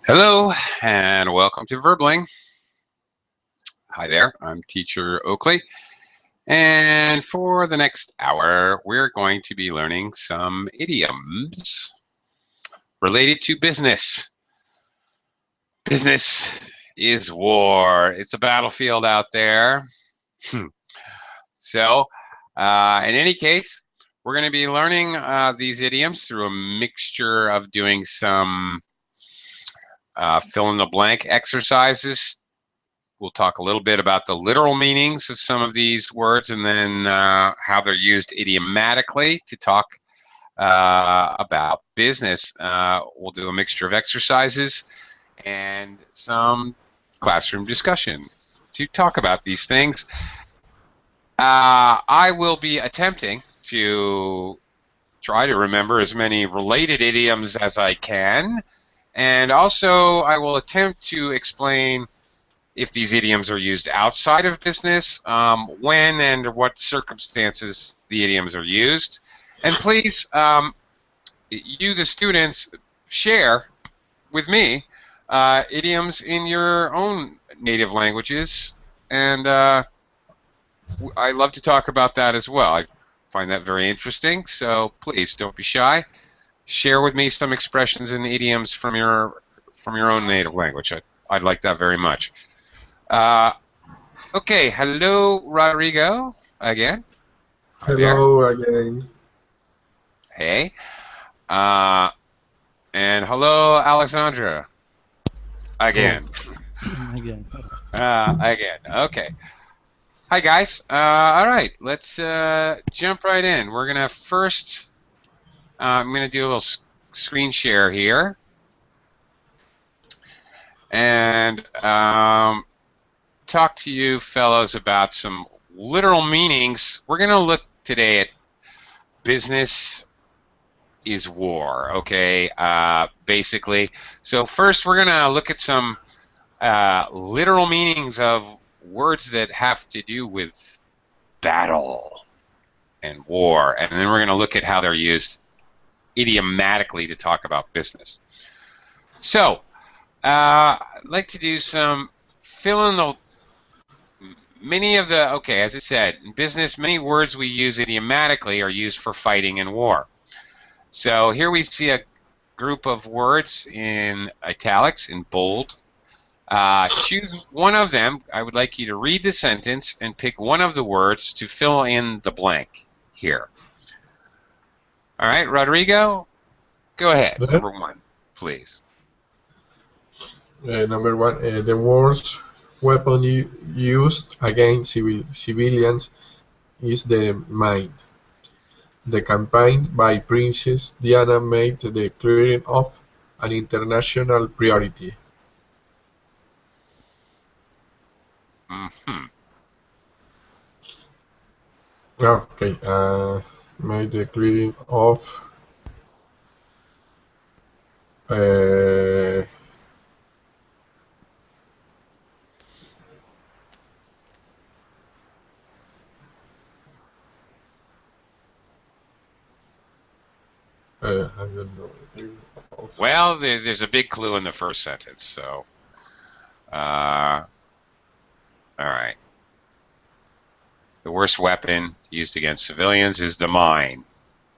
Hello and welcome to Verbling. Hi there, I'm Teacher Oakley, and for the next hour we're going to be learning some idioms related to business. Business is war. It's a battlefield out there. So, in any case, we're going to be learning these idioms through a mixture of doing some fill-in-the-blank exercises. We'll talk a little bit about the literal meanings of some of these words and then how they're used idiomatically to talk about business. We'll do a mixture of exercises and some classroom discussion to talk about these things. I will be attempting to try to remember as many related idioms as I can, and also I will attempt to explain if these idioms are used outside of business, when and under what circumstances the idioms are used. And please, you, the students, share with me idioms in your own native languages, and I love to talk about that as well. I find that very interesting, so please don't be shy. Share with me some expressions and idioms from your own native language. I'd like that very much. Okay, hello, Rodrigo, again. Hi there. Hello again. Hey. And hello, Alexandra. Again. Again. Again. Okay. Hi, guys. All right, let's jump right in. We're going to first, I'm going to do a little screen share here. And talk to you fellows about some literal meanings. We're going to look today at business is war, okay, basically. So first we're going to look at some literal meanings of words that have to do with battle and war, and then we're going to look at how they're used idiomatically to talk about business. So I'd like to do some fill in the okay, as I said, in business, many words we use idiomatically are used for fighting and war. So here we see a group of words in italics, in bold. Choose one of them. I would like you to read the sentence and pick one of the words to fill in the blank here. All right, Rodrigo, go ahead. Number one, please. Number one, the worst weapon used against civilians is the mine. The campaign by Princess Diana made the clearing of an international priority. Mm-hmm. Okay, made the clearing of I don't know. Well, there's a big clue in the first sentence, so all right. The worst weapon used against civilians is the mine,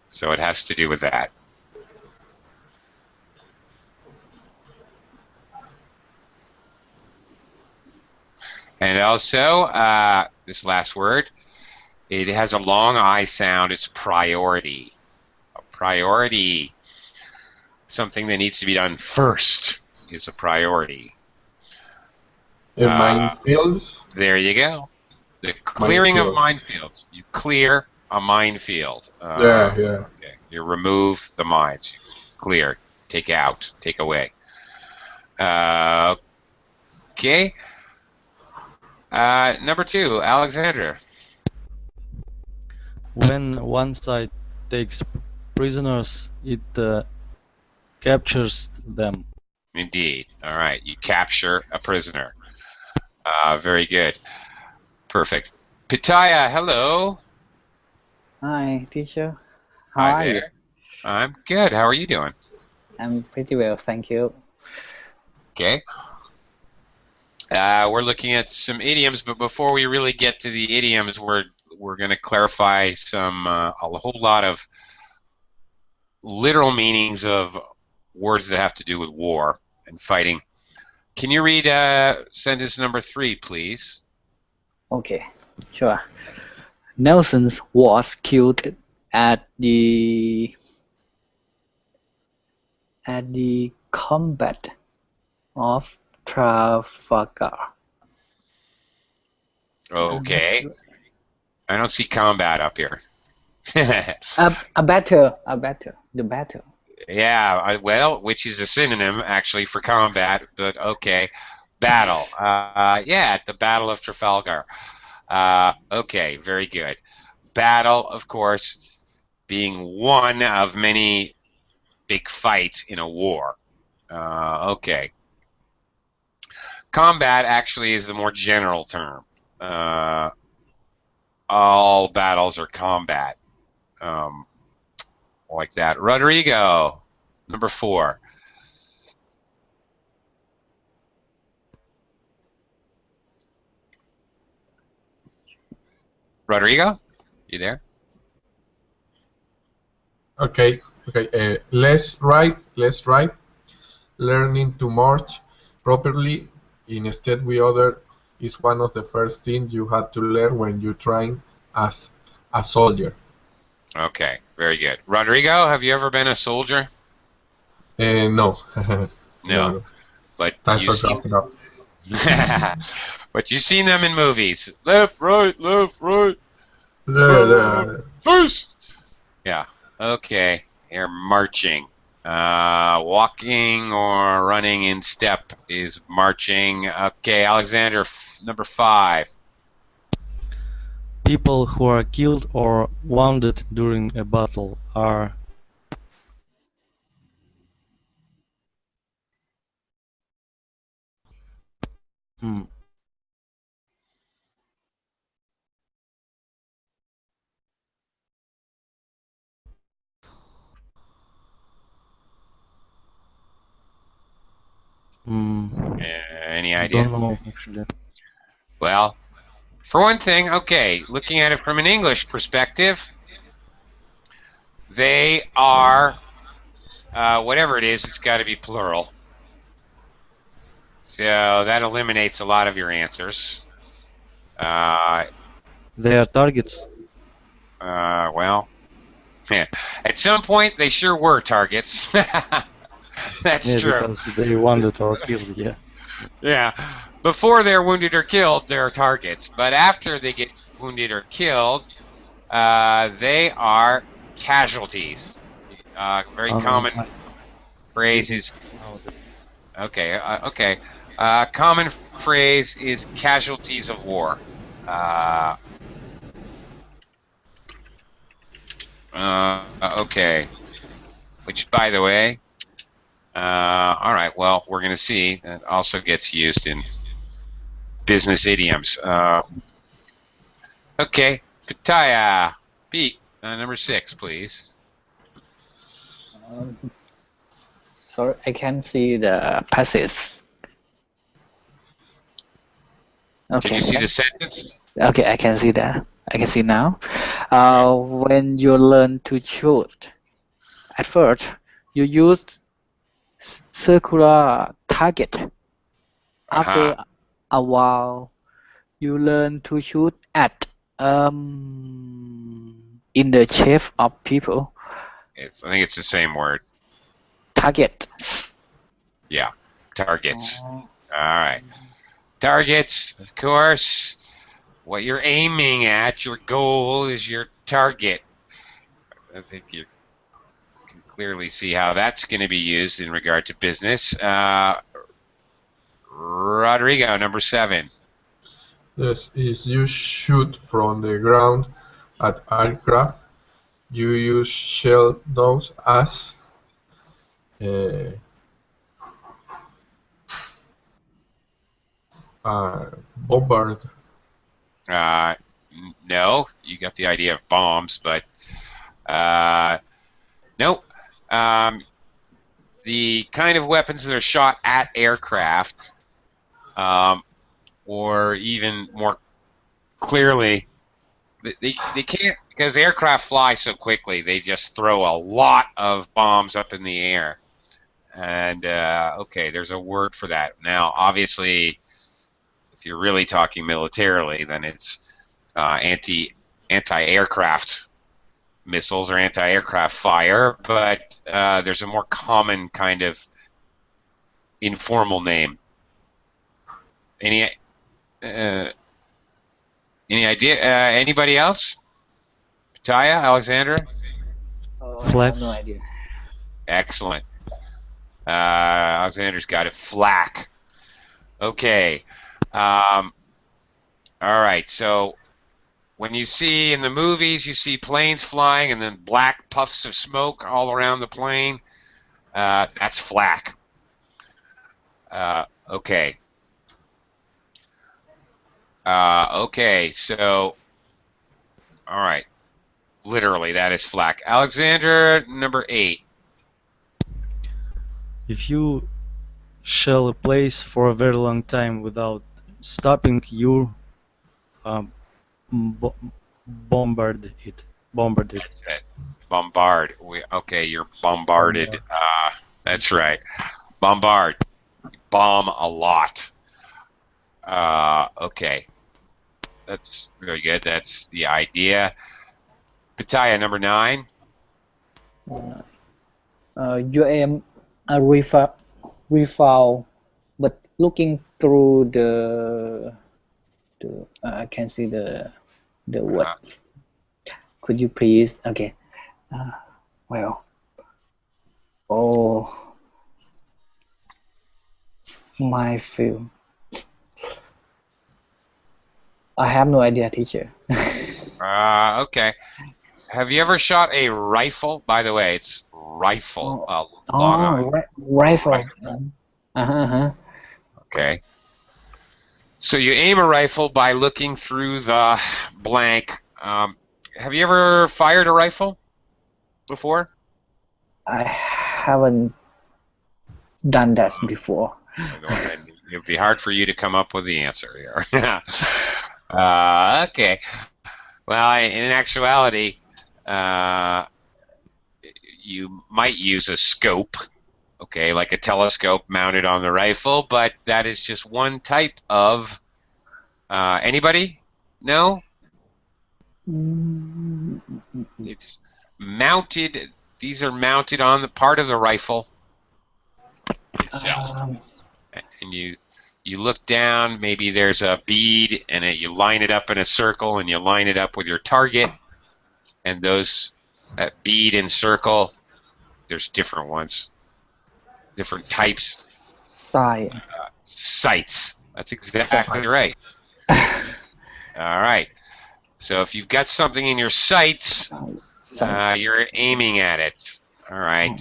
so it has to do with that. And also, this last word, it has a long I sound. It's priority. A priority, something that needs to be done first, is a priority. Minefields? There you go. The clearing of minefields. You clear a minefield. Yeah. Okay. You remove the mines. You clear, take out, take away. Okay. Number two, Alexandra. When one side takes prisoners, it captures them. Indeed. All right. You capture a prisoner. Very good. Perfect. Pitaya, hello. Hi, teacher. How are you? I'm good. How are you doing? I'm pretty well, thank you. Okay. We're looking at some idioms, but before we really get to the idioms, we're going to clarify some a whole lot of literal meanings of words that have to do with war and fighting. Can you read sentence number 3, please? Okay, sure. Nelson was killed at the combat of Trafalgar. Okay. I don't see combat up here. A battle, the battle. Yeah, well, which is a synonym actually for combat, but okay. Battle. Yeah, at the Battle of Trafalgar. Okay, very good. Battle, of course, being one of many big fights in a war. Okay. Combat actually is the more general term. All battles are combat. Like that. Rodrigo, number 4. Rodrigo, you there? Okay. Let's write. Learning to march properly instead with other is one of the first things you had to learn when you train as a soldier. Okay, very good. Rodrigo, have you ever been a soldier? No. No, No, no. but Thanks you for see, dropping up. but you've seen them in movies. Left, right, There, there. face. Yeah. Okay. You're marching. Walking or running in step is marching. Okay, Alexander, number 5. People who are killed or wounded during a battle are hmm, hmm, Any don't idea? know actually. Well, for one thing, okay, looking at it from an English perspective, they are, whatever it is, it's got to be plural. So that eliminates a lot of your answers. They are targets. Well, yeah. At some point, they sure were targets. That's Yeah, true. because they wounded or killed. Yeah. Yeah. Before they're wounded or killed, they're targets. But after they get wounded or killed, they are casualties. Very common I phrase didn't is know that. okay. Okay. Common phrase is casualties of war. Uh, okay. Which, by the way, all right. Well, we're going to see. That also gets used in business idioms. Okay. Pitaya. Pete, number 6, please. Sorry, I can see the passage. Can Okay. you see the sentence? Okay, I can see that. I can see now. When you learn to shoot, at first you use circular target. After a while, you learn to shoot at in the shape of people. I think it's the same word. Target. Yeah. Targets. Oh. All right. Targets, of course. What you're aiming at, your goal is your target. I think you can clearly see how that's going to be used in regard to business. Rodrigo, number 7. Yes, is you shoot from the ground at aircraft. You use shell those as uh, bombard. No, you got the idea of bombs, but no. the kind of weapons that are shot at aircraft, or even more clearly, they can't, because aircraft fly so quickly, they just throw a lot of bombs up in the air. And okay, there's a word for that. Now, obviously, if you're really talking militarily, then it's anti-aircraft missiles or anti-aircraft fire, but there's a more common kind of informal name. Any idea? Anybody else? Taya, Alexandra? Oh, I Flak. have no idea. Excellent. Alexander's got it. Flak. Okay. All right. So when you see in the movies, you see planes flying and then black puffs of smoke all around the plane. That's flak. Okay. Okay. So, all right. Literally, that is flak. Alexander, number 8. If you shell a place for a very long time without stopping, you bo bombard it. Bombard it. Bombard. Okay, you're bombarded. That's right. Bombard. Bomb a lot. Okay. That's very good. That's the idea. Pitaya, number 9. You aim a rifle, but looking through the I can see the words. Could you please? Okay. Well. Oh, my film. I have no idea, teacher. Okay. Have you ever shot a rifle? By the way, it's rifle. Long I. Rifle. Okay. So you aim a rifle by looking through the blank. Have you ever fired a rifle before? I haven't done that before. It would be hard for you to come up with the answer here. Okay. Well, in actuality, you might use a scope, okay, like a telescope mounted on the rifle, but that is just one type of. Anybody? No? It's mounted. These are mounted on the part of the rifle itself. And you look down, maybe there's a bead, and you line it up in a circle, and you line it up with your target, and that bead and circle, there's different ones, different types. Sights. That's exactly right. All right. So if you've got something in your sights, you're aiming at it. All right.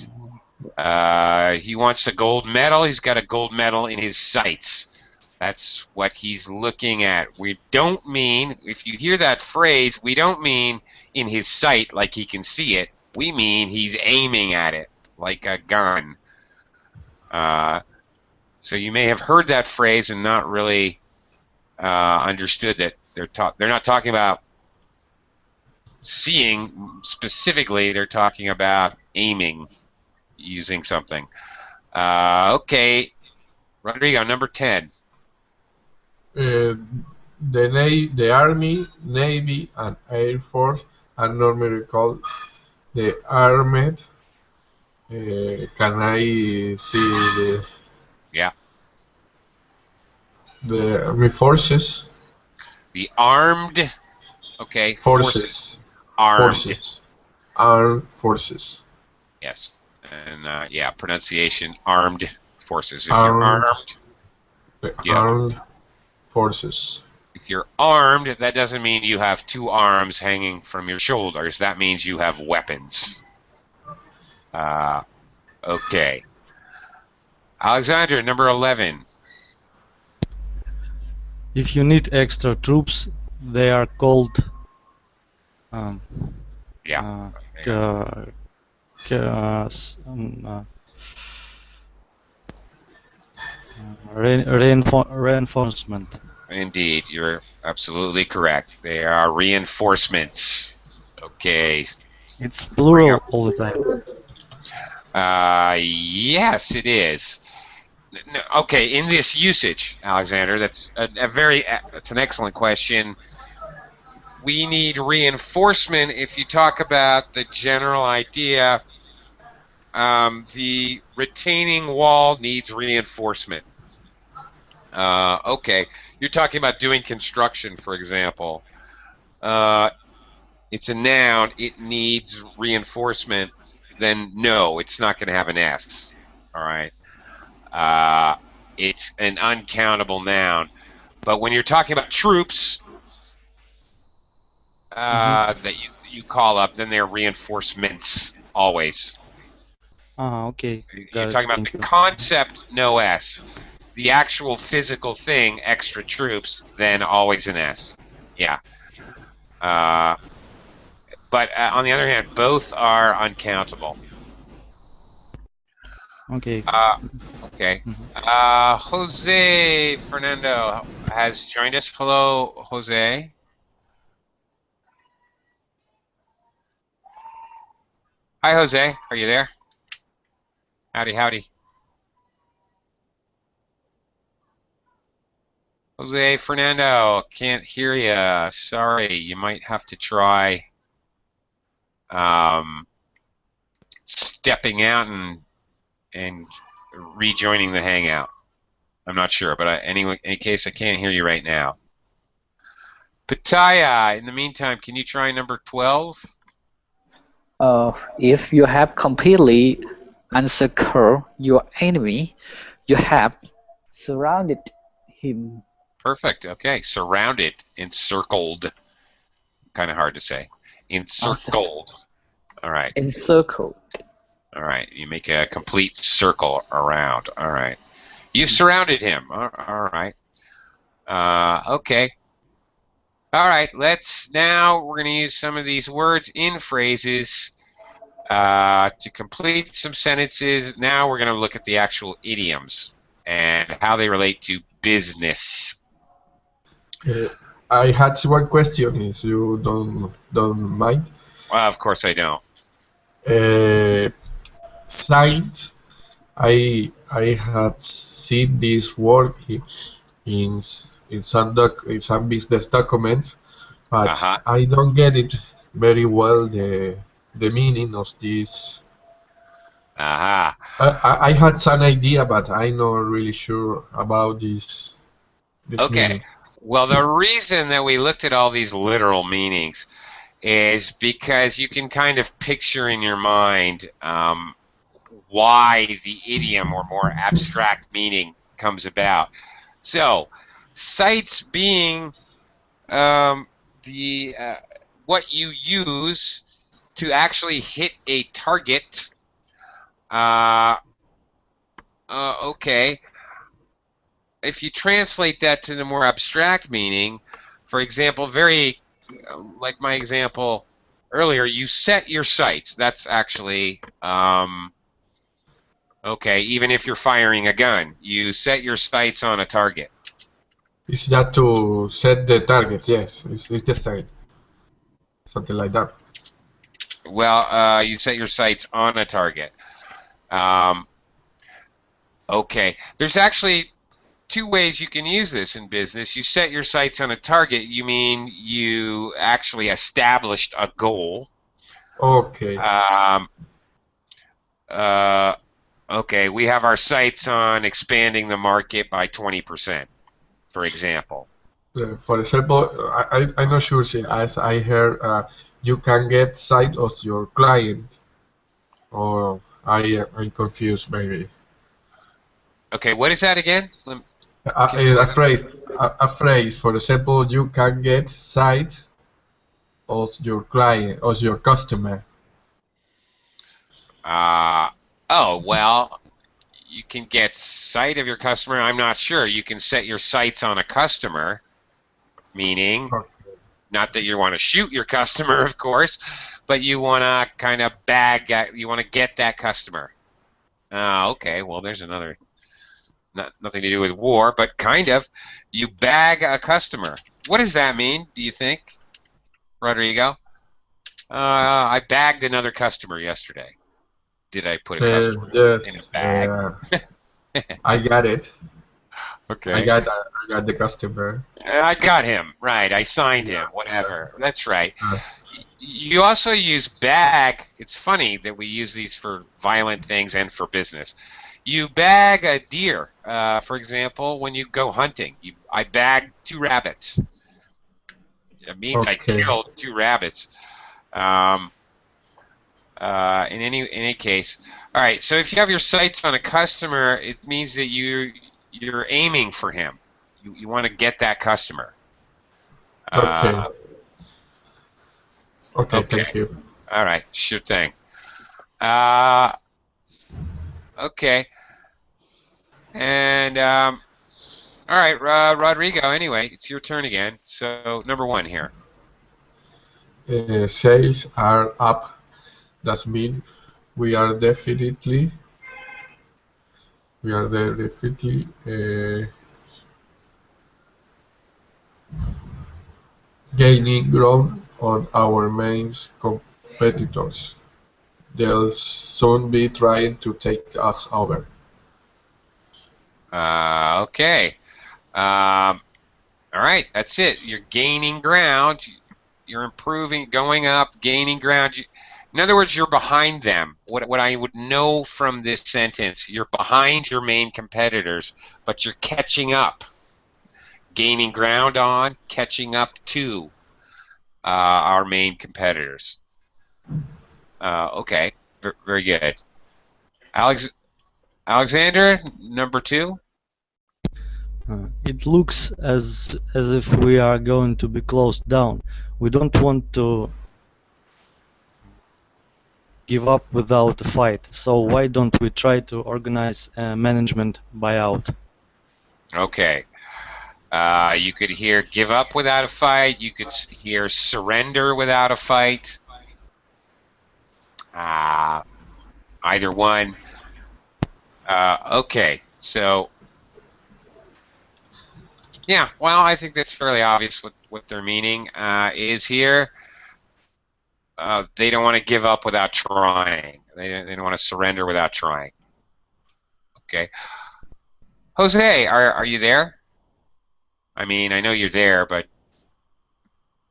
He wants a gold medal. He's got a gold medal in his sights. That's what he's looking at. We don't mean, if you hear that phrase, we don't mean in his sight like he can see it. We mean he's aiming at it like a gun. So you may have heard that phrase and not really understood that they're not talking about seeing specifically. They're talking about aiming using something. Okay, Rodrigo, number 10. The Army, Navy, and Air Force are normally called the Armed. Can I see the Army Forces? The armed. Okay. Forces. Armed. Forces. Armed Forces. Yes. And yeah, pronunciation, armed forces. If you're armed, armed forces. If you're armed, that doesn't mean you have 2 arms hanging from your shoulders. That means you have weapons. Okay. Alexander, number 11. If you need extra troops, they are called Reinforcement. Indeed, you're absolutely correct. They are reinforcements. Okay. It's Bring up. plural all the time. Yes, it is. No, okay, in this usage, Alexander, that's that's an excellent question. We need reinforcement if you talk about the general idea. The retaining wall needs reinforcement. Okay, you're talking about doing construction, for example. It's a noun. It needs reinforcement. Then no, it's not going to have an S. All right. It's an uncountable noun. But when you're talking about troops that you call up, then they're reinforcements always. Okay. You're Got it. talking about Thank the you. concept, no S. The actual physical thing, extra troops, then always an S. Yeah. But on the other hand, both are uncountable. Okay. Okay. Mhm. Jose Fernando has joined us. Hello, Jose. Hi, Jose. Are you there? Howdy, howdy. Jose Fernando, can't hear you. Sorry, you might have to try stepping out and rejoining the Hangout. I'm not sure, but anyway, in case I can't hear you right now. Pitaya, in the meantime, can you try number 12? If you have completely encircled your enemy, you have surrounded him. Perfect. Okay, surrounded, encircled. Kind of hard to say. Encircled. All right. Encircled. All right. You make a complete circle around. All right. You surrounded him. All right. Okay. All right. We're going to use some of these words in phrases to complete some sentences. Now we're going to look at the actual idioms and how they relate to business. I had one question, if you don't mind. Well, of course I don't. Site. I have seen this word in some business documents, but Uh-huh. I don't get it very well the meaning of this. Uh-huh. I had some idea, but I'm not really sure about this Okay. meaning. Well, the reason that we looked at all these literal meanings is because you can kind of picture in your mind why the idiom or more abstract meaning comes about. So, sites being the what you use to actually hit a target. Okay. If you translate that to the more abstract meaning, for example, like my example earlier, you set your sights. That's actually okay. Even if you're firing a gun, you set your sights on a target. Is that to set the target? Yes, it's the same. Something like that. Well, you set your sights on a target. Okay. There's actually two ways you can use this in business. You set your sights on a target, you mean you actually established a goal. Okay. Okay, we have our sights on expanding the market by 20%, for example. For example, I'm not sure, as I heard, you can get sight of your client, or I'm confused maybe. Okay, what is that again? Can you slow A down? phrase, for example, you can get sight of your client, of your customer. Oh, well, you can get sight of your customer. I'm not sure. You can set your sights on a customer, meaning Okay. not that you want to shoot your customer, of course, but you want to kind of you want to get that customer. Okay, well, there's another. nothing to do with war, but kind of. You bag a customer. What does that mean, do you think, Rodrigo? I bagged another customer yesterday. Did I put a customer in Yes, a bag? I got it. Okay. I got the customer. I got him. Right. I signed Yeah. him. Whatever. That's right. Uh, You also use bag. It's funny that we use these for violent things and for business. You bag a deer, for example, when you go hunting. I bagged 2 rabbits. It means I okay. killed 2 rabbits. Um, in any case, all right. So if you have your sights on a customer, it means that you're aiming for him. You want to get that customer. Okay. Uh, Okay. okay. Thank you. All right. Sure thing. Uh, okay. And all right, Rodrigo. Anyway, it's your turn again. So number 1 here. Sales are up. That means we are definitely gaining ground on our main competitors. They'll soon be trying to take us over. Okay. All right. That's it. You're gaining ground. You're improving, going up, gaining ground. In other words, you're behind them. What I would know from this sentence, you're behind your main competitors, but you're catching up. Gaining ground on, catching up to our main competitors. Okay, very good. Alexander, number 2. It looks as if we are going to be closed down. We don't want to give up without a fight, so why don't we try to organize a management buyout? Okay. You could hear give up without a fight. You could hear surrender without a fight. Either one. Okay, so yeah, well, I think that's fairly obvious what their meaning is here. They don't want to give up without trying. They don't want to surrender without trying. Okay, Jose, are you there? I mean, I know you're there, but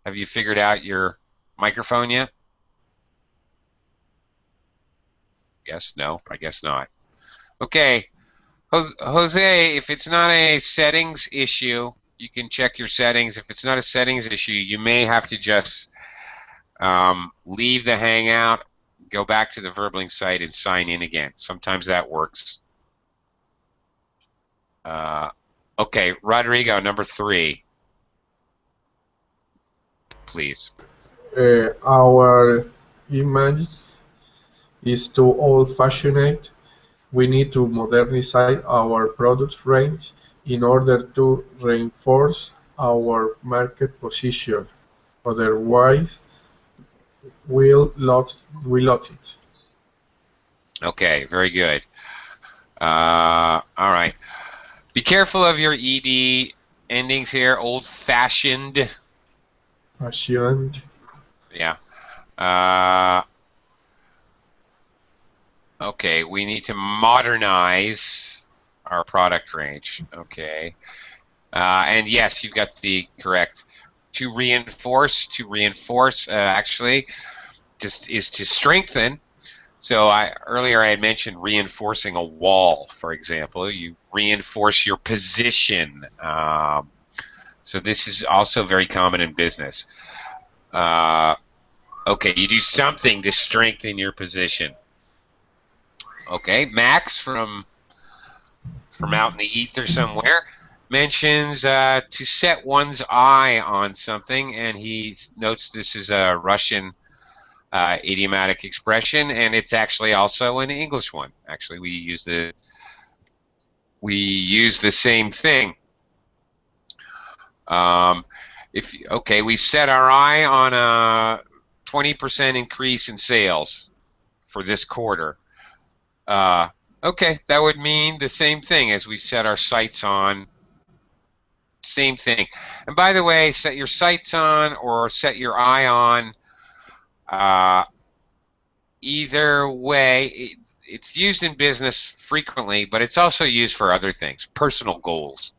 have you figured out your microphone yet? Yes, no, I guess not. Okay, Jose, if it's not a settings issue, you can check your settings. If it's not a settings issue, you may have to just leave the Hangout, go back to the Verbling site, and sign in again. Sometimes that works. Okay, Rodrigo, number 3, please. Our image is too old-fashioned. We need to modernize our product range in order to reinforce our market position. Otherwise, we'll lose it. Okay, very good. All right. Be careful of your ed endings here. Old-fashioned. Fashioned. Yeah. Okay, we need to modernize our product range. Okay. And yes, you've got the correct. To reinforce actually just is to strengthen. So earlier I had mentioned reinforcing a wall, for example. You reinforce your position. So this is also very common in business. Okay, you do something to strengthen your position. Okay, Max from out in the ether somewhere mentions to set one's eye on something, and he notes this is a Russian idiomatic expression, and it's actually also an English one. Actually, we use the same thing. We set our eye on a 20% increase in sales for this quarter. Okay, that would mean the same thing as we set our sights on. Same thing. And by the way, set your sights on or set your eye on. Uh, Either way, it's used in business frequently, but it's also used for other things, personal goals.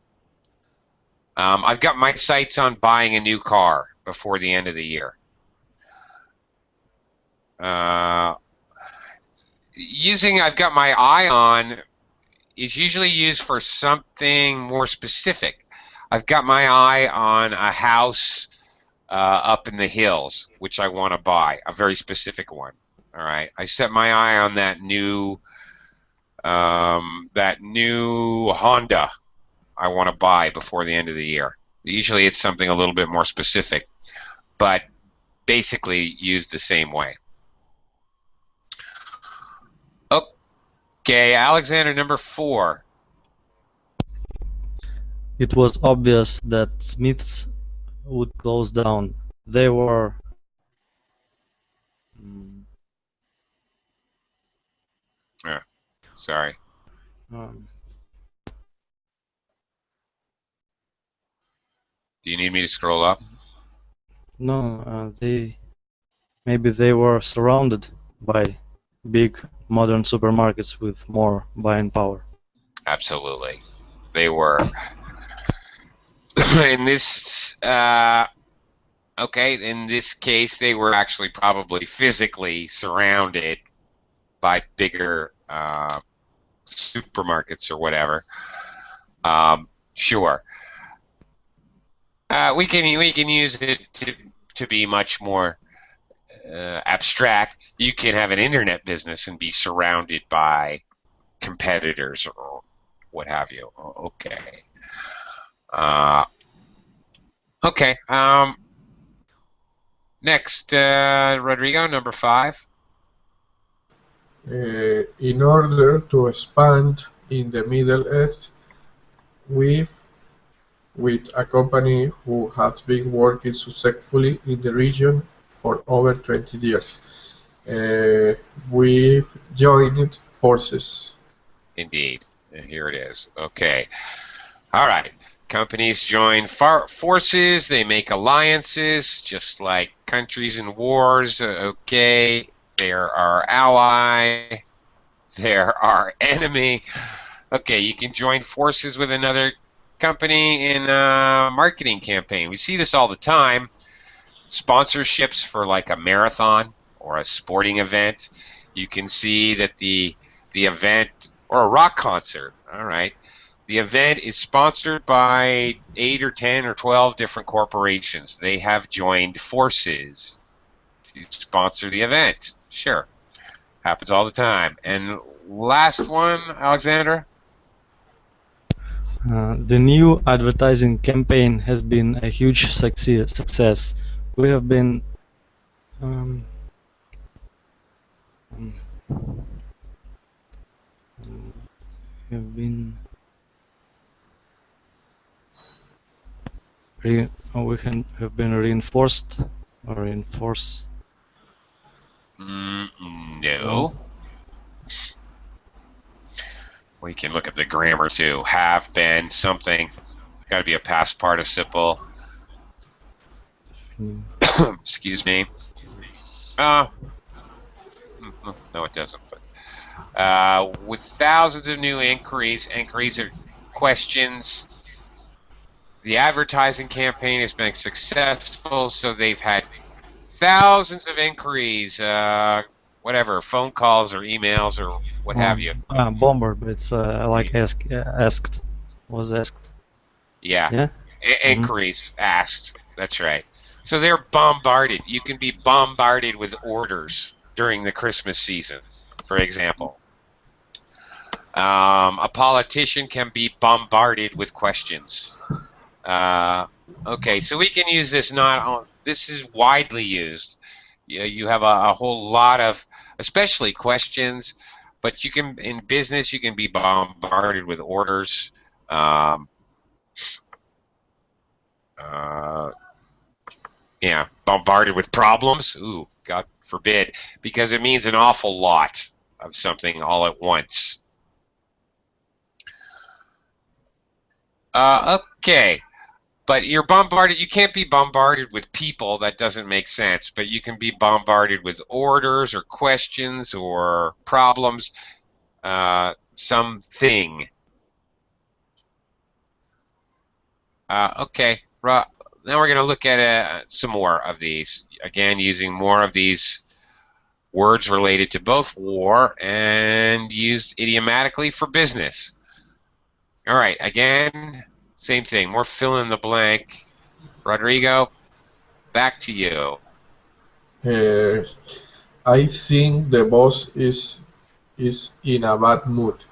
I've got my sights on buying a new car before the end of the year. Using I've got my eye on is usually used for something more specific. I've got my eye on a house up in the hills, which I want to buy, a very specific one. All right, I set my eye on that new Honda I want to buy before the end of the year. Usually it's something a little bit more specific, but basically used the same way. Okay, Alexander, number 4. It was obvious that Smiths would close down. They were Sorry. um, Do you need me to scroll up? no, maybe they were surrounded by big modern supermarkets with more buying power. Absolutely. They were. In this, in this case, they were actually probably physically surrounded by bigger supermarkets or whatever. Sure. We can use it to be much more abstract. You can have an internet business and be surrounded by competitors or what have you. Okay. Okay. Next, Rodrigo, number 5. In order to expand in the Middle East with a company who has been working successfully in the region for over 20 years. We've joined forces. Indeed. Here it is. Okay. All right. Companies join forces. They make alliances, just like countries in wars. Okay. They're our ally. They're our enemy. Okay, you can join forces with another company in a marketing campaign. We see this all the time. Sponsorships for like a marathon or a sporting event. You can see that the event, or a rock concert, all right, the event is sponsored by 8 or 10 or 12 different corporations. They have joined forces to sponsor the event. Sure. Happens all the time. And last one, Alexander? The new advertising campaign has been a huge success. We have been have been have been reinforced or reinforce. No. We can look at the grammar too. Have been something. Got to be a past participle. Excuse me. No, it doesn't. But with thousands of new inquiries or questions, the advertising campaign has been successful. So they've had thousands of inquiries, whatever, phone calls or emails or what have you. Bomber, but it's like asked. Was asked. Yeah. Inquiries asked. That's right. So they're bombarded. You can be bombarded with orders during the Christmas season, for example. A politician can be bombarded with questions. Okay, so we can use this this is widely used. You have a whole lot of, especially questions, but in business, you can be bombarded with orders. Bombarded with problems. Ooh, God forbid, because it means an awful lot of something all at once. Okay. But you're bombarded. You can't be bombarded with people. That doesn't make sense. But you can be bombarded with orders or questions or problems. Something. Okay. Now we're going to look at some more of these. Again, using more of these words related to both war and used idiomatically for business. All right. Again, same thing. More fill in the blank. Rodrigo, back to you. Uh, I think the boss is in a bad mood.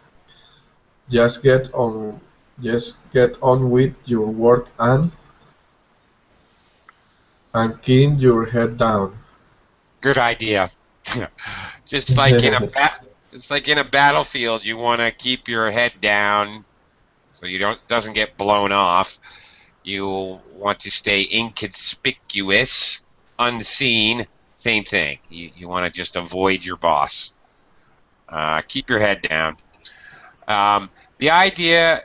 Just get on just get on with your work and keep your head down. Good idea. Just like in a battlefield, you want to keep your head down so you doesn't get blown off. You want to stay inconspicuous, unseen. Same thing. You want to just avoid your boss. Keep your head down. The idea.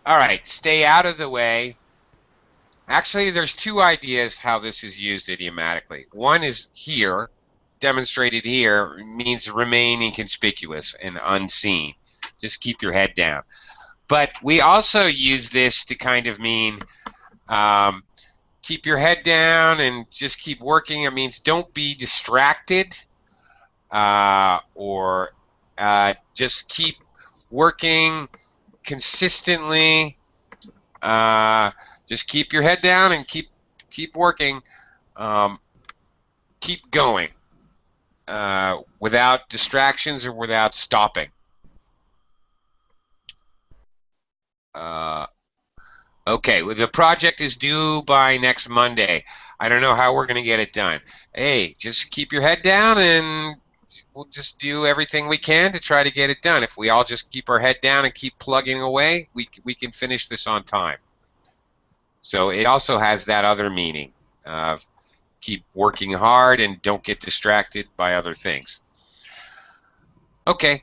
All right, stay out of the way. Actually, there's two ideas how this is used idiomatically. One is here, demonstrated here, means remain inconspicuous and unseen. Just keep your head down. But we also use this to kind of mean keep your head down and just keep working. It means don't be distracted or just keep working consistently. Just keep your head down and keep working. Keep going without distractions or without stopping. Okay, well, the project is due by next Monday. I don't know how we're going to get it done. Hey, just keep your head down and we'll just do everything we can to try to get it done. If we all just keep our head down and keep plugging away, we can finish this on time. So it also has that other meaning of keep working hard and don't get distracted by other things. Okay,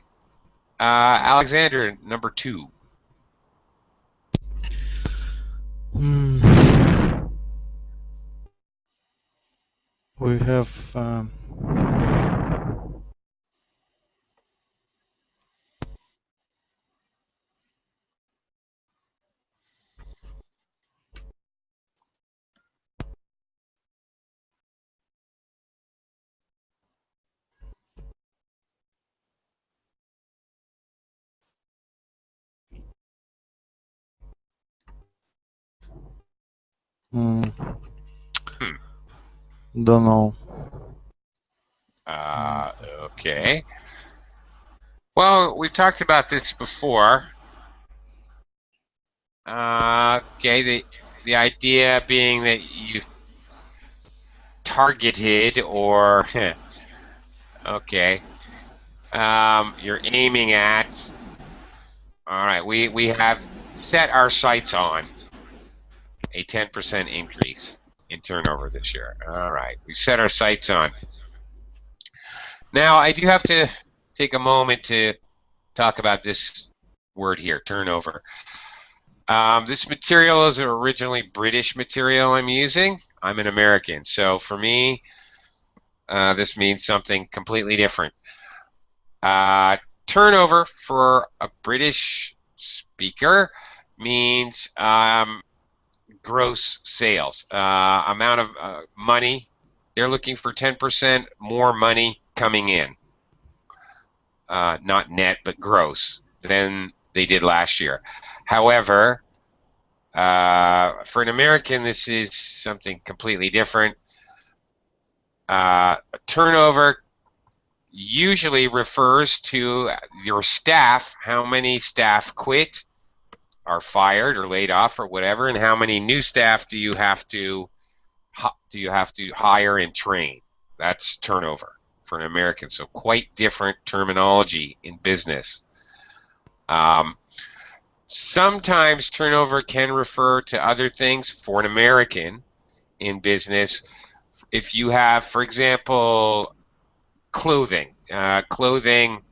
Alexander, number 2. We have don't know. Okay. Well, we've talked about this before. Okay, the idea being that you targeted or okay, you're aiming at. All right, we have set our sights on a 10% increase in turnover this year. All right, we set our sights on. Now, I do have to take a moment to talk about this word here, turnover. This material is originally British material I'm using. I'm an American, so for me, this means something completely different. Turnover for a British speaker means gross sales, amount of money. They're looking for 10% more money coming in, not net, but gross, than they did last year. However, for an American, this is something completely different. Turnover usually refers to your staff, how many staff quit, are fired or laid off or whatever, and how many new staff do you have to hire and train. That's turnover for an American. So quite different terminology in business. Sometimes turnover can refer to other things for an American in business. If you have, for example, clothing. Clothing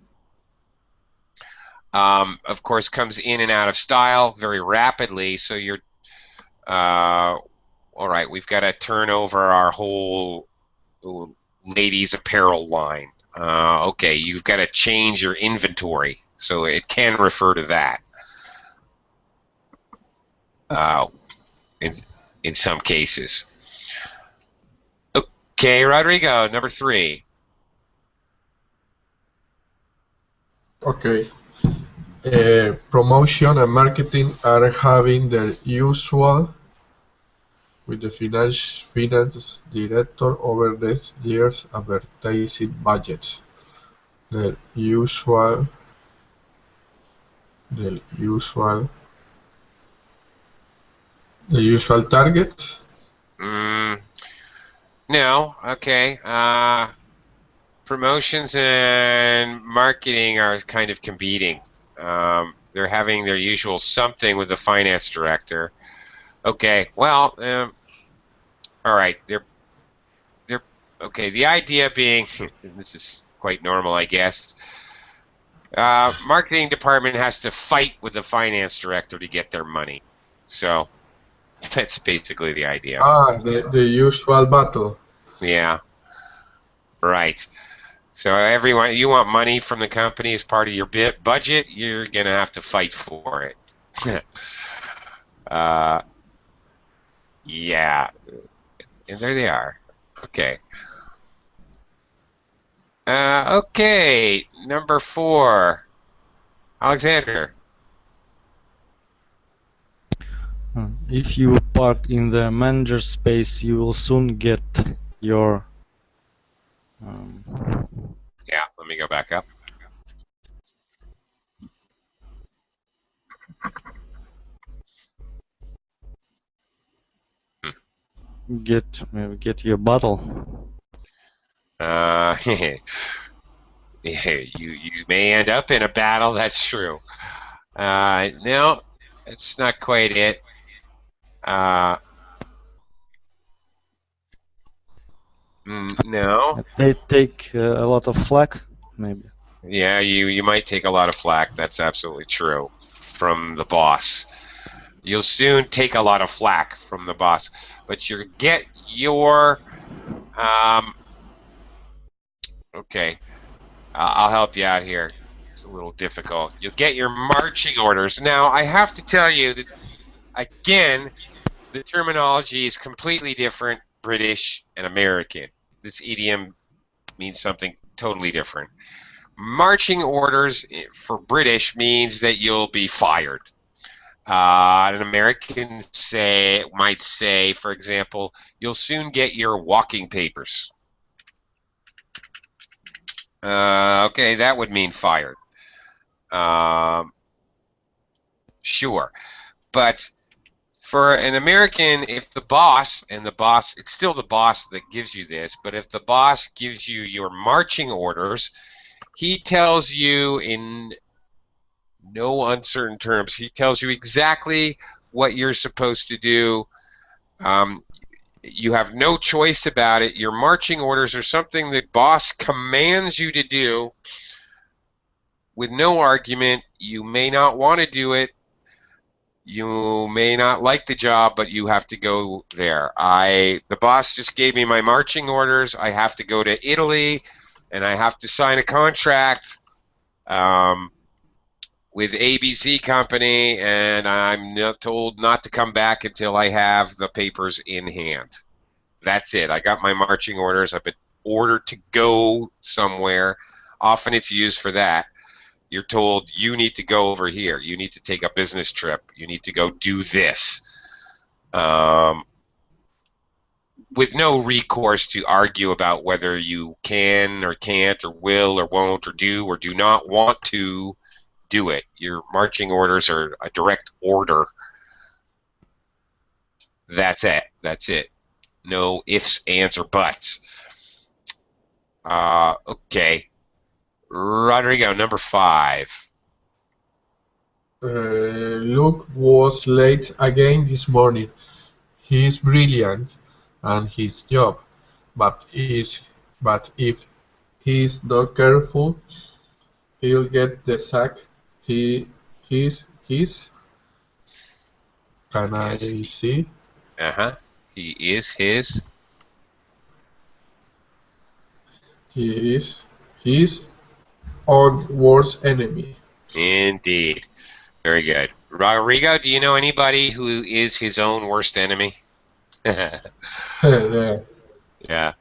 of course, comes in and out of style very rapidly. So you're, all right, we've got to turn over our whole ladies apparel line. Okay, you've got to change your inventory. So it can refer to that. In some cases. Okay, Rodrigo, number 3. Okay. Promotion and marketing are having their usual with the finance director over this year's advertising budget. The usual the usual targets. No, okay. Promotions and marketing are kind of competing. They're having their usual something with the finance director. Okay, well, all right. They're okay. The idea being, this is quite normal, I guess. Marketing department has to fight with the finance director to get their money. So that's basically the idea. The usual battle. Yeah. Right. So everyone, you want money from the company as part of your budget, you're gonna have to fight for it. Yeah. And there they are. Okay. Okay, number 4. Alexander. If you park in the manager space, you will soon get your... Yeah, let me go back up. Get your bottle. You may end up in a battle. That's true. No, it's not quite it. No. They take a lot of flack, maybe. Yeah, you might take a lot of flack. That's absolutely true from the boss. You'll soon take a lot of flack from the boss, but you get your okay. I'll help you out here. It's a little difficult. You'll get your marching orders. Now, I have to tell you that again, the terminology is completely different, British and American. This idiom means something totally different. Marching orders for British means that you'll be fired. An American might say, for example, you'll soon get your walking papers. Okay, that would mean fired. Sure. But for an American, if the boss, and the boss, it's still the boss that gives you this, but if the boss gives you your marching orders, he tells you in no uncertain terms, he tells you exactly what you're supposed to do. You have no choice about it. Your marching orders are something the boss commands you to do with no argument. You may not want to do it. You may not like the job, but you have to go there. The boss just gave me my marching orders. I have to go to Italy, and I have to sign a contract with ABC Company, and I'm told not to come back until I have the papers in hand. That's it. I got my marching orders. I've been ordered to go somewhere. Often it's used for that. You're told you need to go over here. You need to take a business trip. You need to go do this. With no recourse to argue about whether you can or can't or will or won't or do not want to do it. Your marching orders are a direct order. That's it. That's it. No ifs, ands, or buts. Okay. Rodrigo, number 5. Luke was late again this morning. He is brilliant at his job, but if he is not careful, he'll get the sack He his can I Yes. see? He is his. He is his own worst enemy. Indeed. Very good. Rodrigo, do you know anybody who is his own worst enemy? Yeah. Yeah.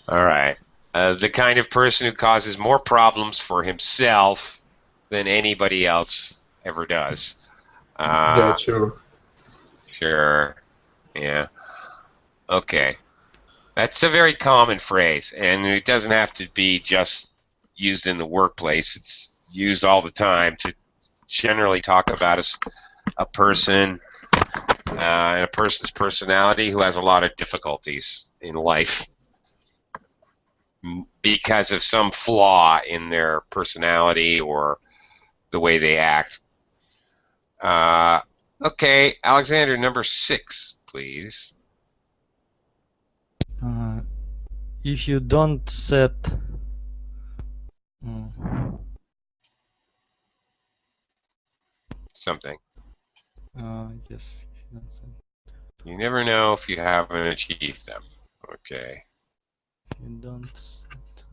All right. The kind of person who causes more problems for himself than anybody else ever does. Yeah, Uh, sure. sure. Yeah. Okay. That's a very common phrase, and it doesn't have to be just used in the workplace. It's used all the time to generally talk about a person and a person's personality who has a lot of difficulties in life because of some flaw in their personality or the way they act. Okay, Alexander, number 6, please. If you don't set mm, Something. yes, if you don't set, You never know if you haven't achieved them. Okay. if you don't set,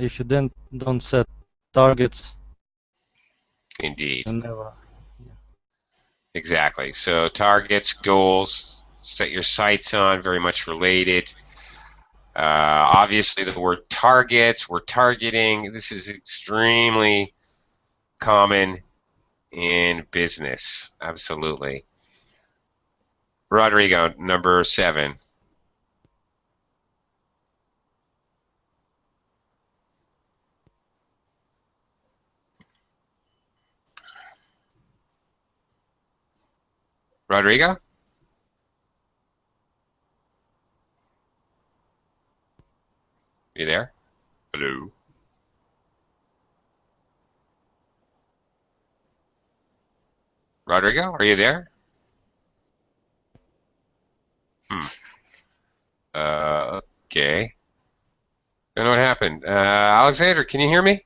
if you then don't set targets, Indeed. you never. Yeah. Exactly. So targets, goals, set your sights on, very much related. Obviously, the word targets, we're targeting. This is extremely common in business. Absolutely. Rodrigo, number 7. Rodrigo? You there? Hello? Rodrigo, are you there? Hmm. Okay. Don't know what happened. Alexander, can you hear me?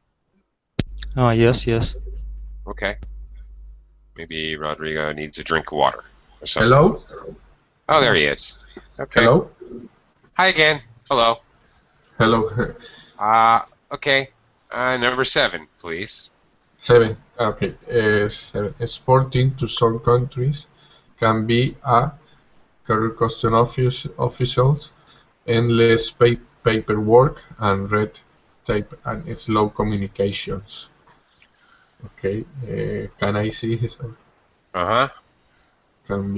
Yes, yes. Okay. Maybe Rodrigo needs a drink of water or something. Hello? Oh, there he is. Okay. Hello? Hi again. Hello. Hello. Okay. Number 7, please. 7. Okay. 7. Exporting to some countries can be a career custom officials, endless paperwork, and red tape and slow communications. Okay. Can I see his? Uh-huh. Can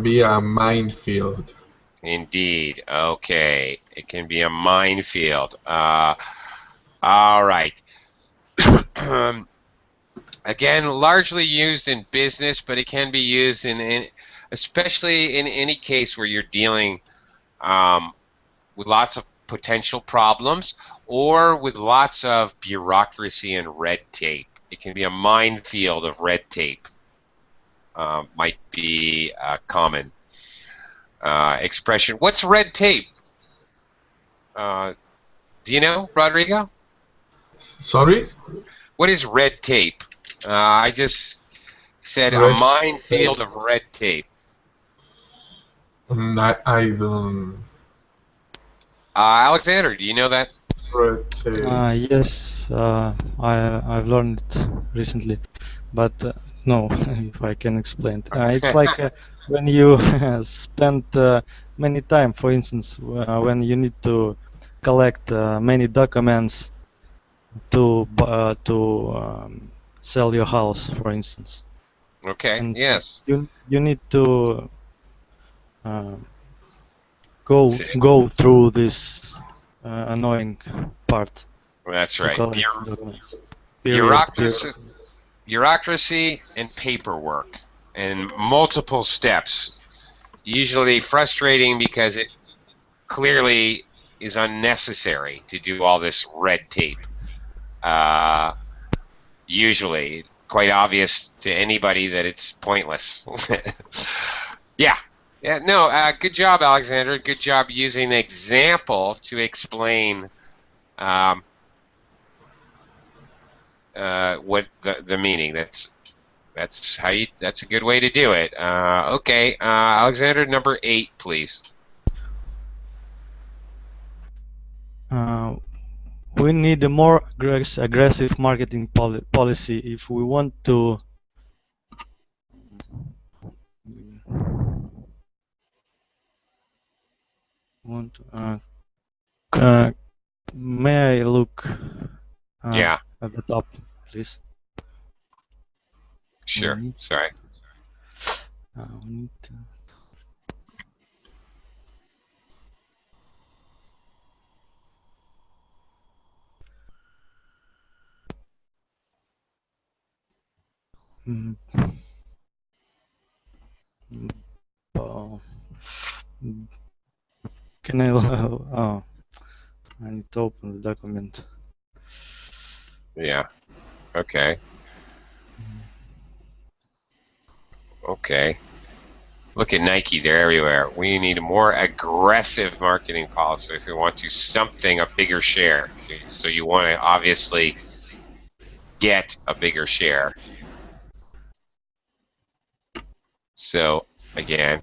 be a minefield. Indeed. Okay. It can be a minefield. All right. Again, largely used in business, but it can be used especially in any case where you're dealing with lots of potential problems or with lots of bureaucracy and red tape. It can be a minefield of red tape. Might be a common expression. What's red tape? Do you know, Rodrigo? Sorry? What is red tape? I just said a Red minefield tape. of red tape. I don't. Alexander, do you know that? Red tape. Yes, I've learned it recently, but no, if I can explain it. It's like when you spend many time, for instance, when you need to collect many documents to sell your house, for instance, Okay, and yes. you need to uh, go See, go through this annoying part that's to right. collect documents. Bureaucracy, bureaucracy and paperwork and multiple steps. Usually frustrating because it clearly is unnecessary to do all this red tape. Uh, Usually, quite obvious to anybody that it's pointless. Yeah. Yeah, no, good job, Alexander. Good job using an example to explain what the meaning. That's a good way to do it. Okay, Alexander, number 8, please. We need a more aggressive marketing policy if we want to uh, may I look Yeah, at the top, please? sure. Sorry. We need to, mm, mm, oh, can I? Oh, I need to open the document. Yeah. Okay. Okay. Look at Nike, they're everywhere. We need a more aggressive marketing policy if we want to something a bigger share. So you want to obviously get a bigger share. So again,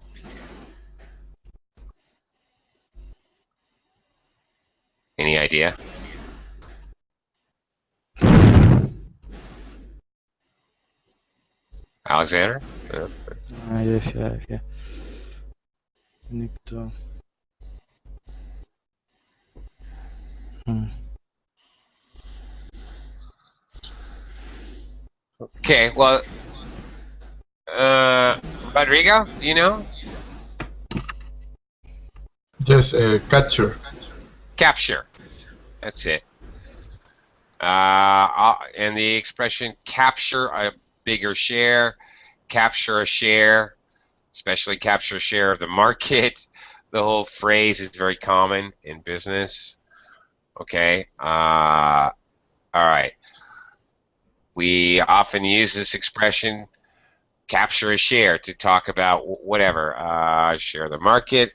any idea? Alexander? Yes, yeah, yeah. I need to. Hmm. Okay, well, Rodrigo, do you know? Yes, capture. Capture. That's it. And the expression capture a bigger share, capture a share, especially capture a share of the market. The whole phrase is very common in business. Okay. All right. We often use this expression, capture a share, to talk about whatever, share of the market.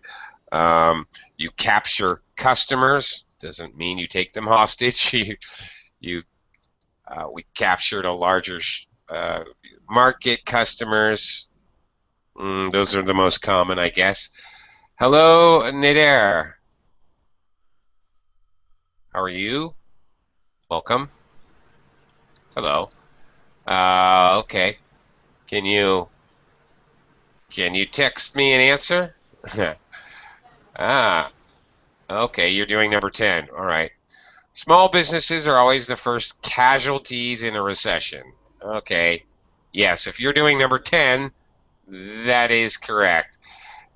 You capture customers. Doesn't mean you take them hostage. We captured a larger market, customers. Those are the most common, I guess. Hello, Nader. How are you? Welcome. Hello. Okay. Can you text me an answer? Ah, okay. You're doing number 10. All right. Small businesses are always the first casualties in a recession. Okay. Yes, if you're doing number 10, that is correct.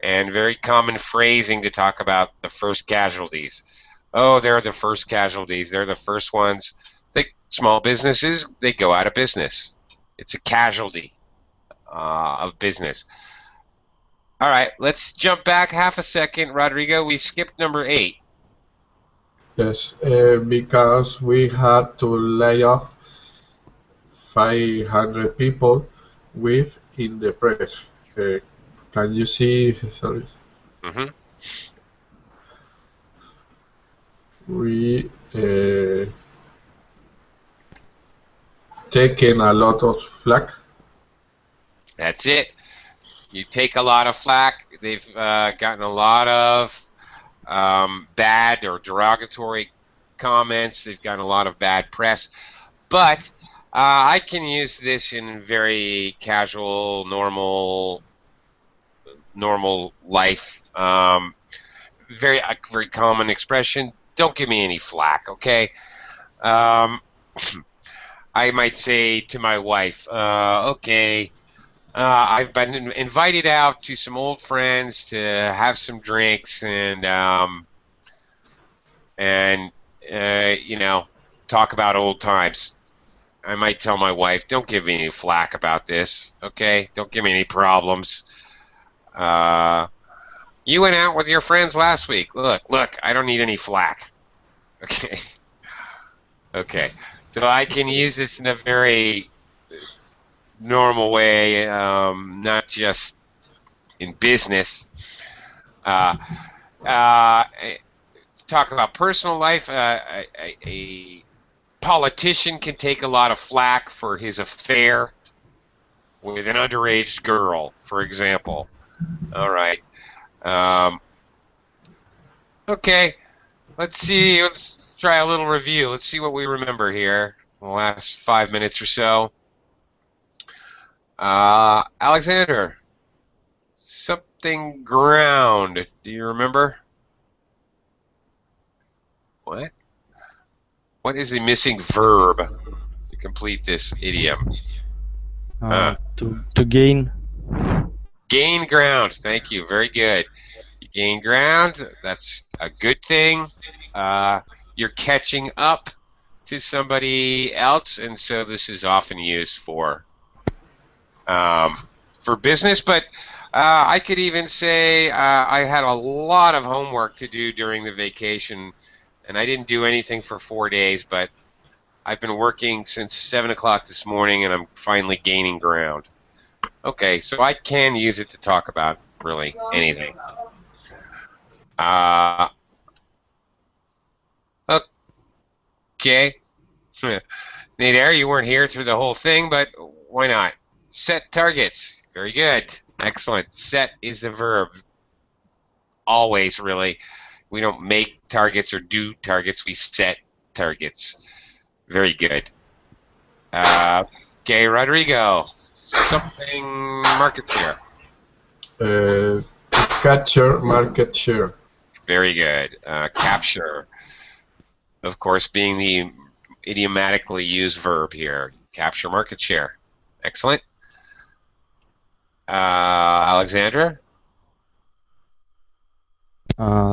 And very common phrasing to talk about the first casualties. Oh, they're the first casualties. They're the first ones. Small businesses, they go out of business. It's a casualty of business. All right, let's jump back half a second, Rodrigo. We skipped number 8. Yes, because we had to lay off 500 people with in the press. Can you see? Sorry, Mm-hmm. we taken a lot of flack. That's it. You take a lot of flack. They've gotten a lot of bad or derogatory comments. They've gotten a lot of bad press. But I can use this in very casual, normal life. Very common expression. Don't give me any flack, okay? Um, I might say to my wife, okay, I've been invited out to some old friends to have some drinks and talk about old times. I might tell my wife, don't give me any flack about this, okay? Don't give me any problems. You went out with your friends last week. Look, I don't need any flack. Okay. Okay. So I can use this in a very normal way, not just, in business. Talk about personal life. A politician can take a lot of flack for his affair with an underage girl, for example. All right. Okay. Let's see. Let's try a little review. Let's see what we remember here in the last 5 minutes or so. Alexander, something ground. Do you remember? What? What is the missing verb to complete this idiom? To gain. Gain ground. Thank you. Very good. You gain ground. That's a good thing. You're catching up to somebody else, and so this is often used for business. But I could even say I had a lot of homework to do during the vacation, and I didn't do anything for 4 days, but I've been working since 7 o'clock this morning, and I'm finally gaining ground. Okay, so I can use it to talk about really anything. Okay. Nader, you weren't here through the whole thing, but why not? Set targets. Very good. Excellent. Set is the verb. Always, really. We don't make targets or do targets. We set targets. Very good. Okay, Rodrigo. Something market share. Capture market share. Very good. Capture, of course, being the idiomatically used verb here. Capture market share. Excellent. Alexandra?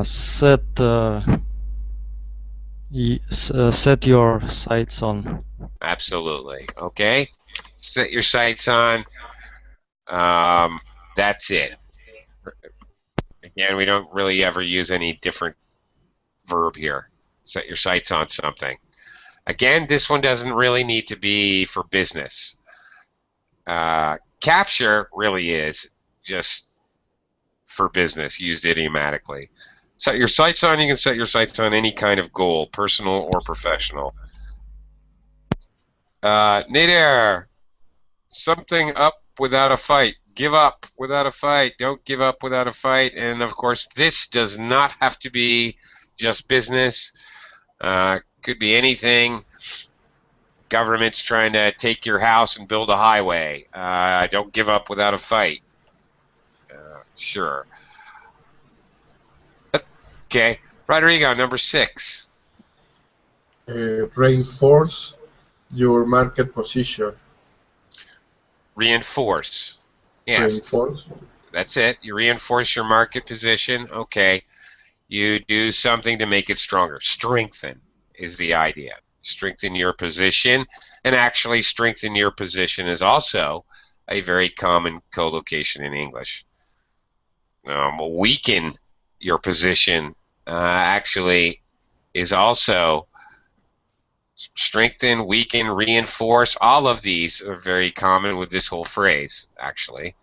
Set your sights on. Absolutely. Okay. Set your sights on. That's it. Again, we don't really ever use any different verb here. Set your sights on something. Again, this one doesn't really need to be for business. Capture really is just for business, used idiomatically. Set your sights on, you can set your sights on any kind of goal, personal or professional. Nader, something up without a fight. Give up without a fight. Don't give up without a fight. And of course, this does not have to be just business. Could be anything. Government's trying to take your house and build a highway. Don't give up without a fight. Sure. Okay. Rodrigo, number 6. Reinforce your market position. Reinforce. Yes. Reinforce. That's it. You reinforce your market position. Okay. You do something to make it stronger. Strengthen is the idea. Strengthen your position. And actually, strengthen your position is also a very common collocation in English. Weaken your position actually is also strengthen, weaken, reinforce. All of these are very common with this whole phrase, actually.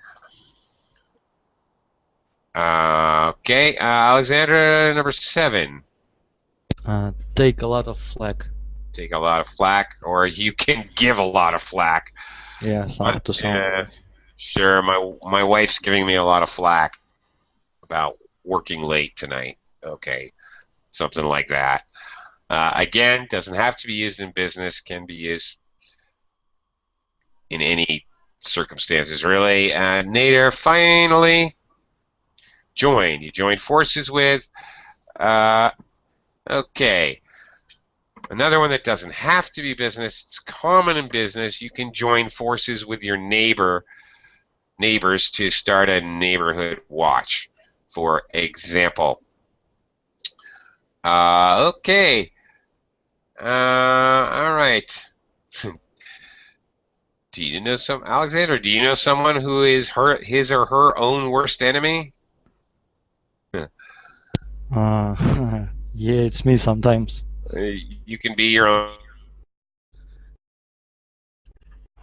Okay, Alexandra, number 7. Take a lot of flack. Take a lot of flack, or you can give a lot of flack. Yeah, to someone. Sure, my wife's giving me a lot of flack about working late tonight. Okay, something like that. Again, doesn't have to be used in business, can be used in any circumstances, really. Nader, finally, join. You join forces with. Okay. Another one that doesn't have to be business, it's common in business. You can join forces with your neighbors to start a neighborhood watch, for example. Okay. All right. Do you know Alexander, do you know someone who is his or her own worst enemy? Yeah, it's me sometimes. You can be your own.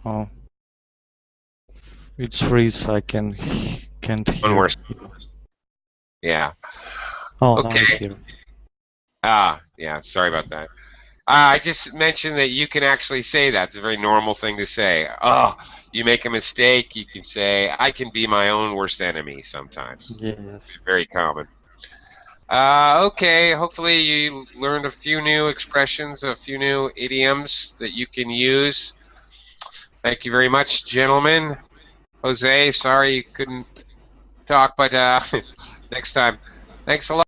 Oh, it's freeze. I can't hear. Worst Yeah. Oh, now Okay. I hear. Yeah, sorry about that. I just mentioned that you can actually say that. It's a very normal thing to say. Oh, you make a mistake, you can say, I can be my own worst enemy sometimes. Yes. Very common. Okay, hopefully you learned a few new expressions, a few new idioms that you can use. Thank you very much, gentlemen. Jose, sorry you couldn't talk, but next time. Thanks a lot.